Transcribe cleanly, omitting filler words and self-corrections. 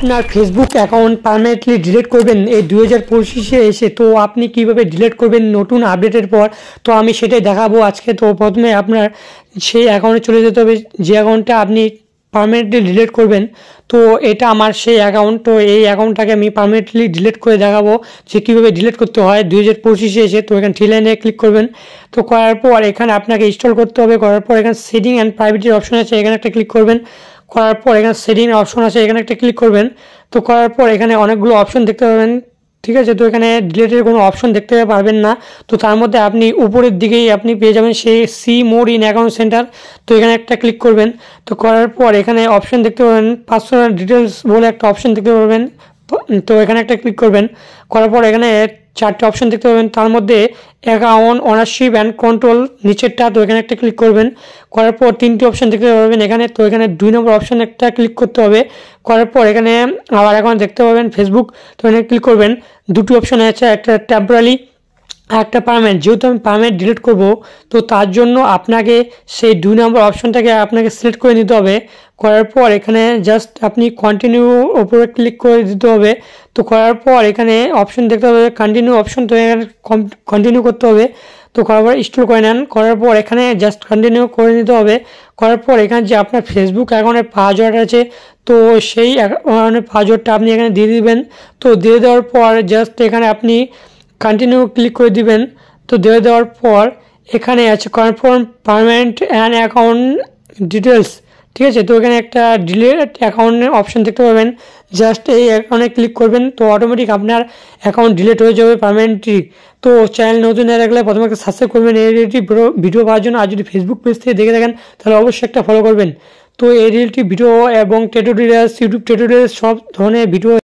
আপনার Facebook account permanently delete করবেন এই 2025-এ এসে, তো আপনি কিভাবে ডিলিট করবেন নতুন আপডেটের পর, তো আমি সেটাই দেখাবো আজকে। তো প্রথমে আপনার সেই অ্যাকাউন্টে চলে যেতে হবে, যে অ্যাকাউন্টটা আপনি পার্মানেন্টলি ডিলিট করবেন। তো এটা আমার সেই অ্যাকাউন্ট, তো এই অ্যাকাউন্টটাকে আমি পার্মানেন্টলি ডিলিট করে দেখাবো যে কীভাবে ডিলিট করতে হয় 2025-এ এসে। তো এখানে থ্রি লাইনে ক্লিক করবেন। তো করার পর এখানে আপনাকে ইনস্টল করতে হবে। করার পর এখানে সেটিং অ্যান্ড প্রাইভেটের অপশন আছে, এখানে একটা ক্লিক করবেন। করার পর এখানে সেটিং অপশন আছে, এখানে একটা ক্লিক করবেন। তো করার পর এখানে অনেকগুলো অপশন দেখতে পাবেন, ঠিক আছে। তো এখানে ডিলেটের কোনো অপশন দেখতে পারবেন না। তো তার মধ্যে আপনি উপরের দিকেই আপনি পেয়ে যাবেন সেই C mode in account centre. তো এখানে একটা ক্লিক করবেন। তো করার পর এখানে অপশন দেখতে পাবেন, পার্সোনাল ডিটেলস বলে একটা অপশন দেখতে পাবেন। তো এখানে একটা ক্লিক করবেন। করার পর এখানে চারটে অপশন দেখতে পাবেন, তার মধ্যে অ্যাকাউন্ট ওনারশিপ অ্যান্ড কন্ট্রোল নিচেরটা, তো এখানে একটা ক্লিক করবেন। করার পর তিনটি অপশন দেখতে পাবেন এখানে, তো এখানে 2 নম্বর অপশন একটা ক্লিক করতে হবে। করার পর এখানে আবার অ্যাকাউন্ট দেখতে পাবেন ফেসবুক, তো এখানে ক্লিক করবেন। দুটি অপশন আছে, একটা টেম্পোরারি আর একটা পার্মানেন্ট। যেহেতু আমি পার্মানেন্ট ডিলিট করব, তো তার জন্য আপনাকে সেই 2 নম্বর অপশনটাকে আপনাকে সিলেক্ট করে নিতে হবে। করার পর এখানে জাস্ট আপনি কন্টিনিউ ওপরে ক্লিক করে দিতে হবে। তো করার পর এখানে অপশন দেখতে হবে কন্টিনিউ অপশন, তো এখানে কন্টিনিউ করতে হবে। তো করার পর ইনস্টল করে নেন। করার পর এখানে জাস্ট কন্টিনিউ করে নিতে হবে। করার পর এখানে যে আপনার ফেসবুক অ্যাকাউন্টের পাসওয়ার্ড আছে, তো সেই অ্যাকাউন্টের পাসওয়ার্ডটা আপনি এখানে দিয়ে দিবেন। তো দিয়ে দেওয়ার পর জাস্ট এখানে আপনি কন্টিনিউ ক্লিক করে দিবেন। তো দিয়ে দেওয়ার পর এখানে আছে confirm permanent and account details, ঠিক আছে। তো এখানে একটা ডিলিট অ্যাকাউন্টের অপশন দেখতে পাবেন, জাস্ট এই অ্যাকাউন্টে ক্লিক করবেন। তো অটোমেটিক আপনার অ্যাকাউন্ট ডিলিট হয়ে যাবে পার্মানেন্টলি। তো চ্যানেল নতুন হয়ে থাকলে প্রথমে একটা সাবস্ক্রাইব করবেন এই রিলেটিভ ভিডিও পাওয়ার জন্য। আর যদি ফেসবুক পেজ থেকে দেখে থাকেন তাহলে অবশ্যই একটা ফলো করবেন। তো এই রিলেটিভ ভিডিও এবং টিউটোরিয়ালস, ইউটিউব টিউটোরিয়ালস সব ধরনের ভিডিও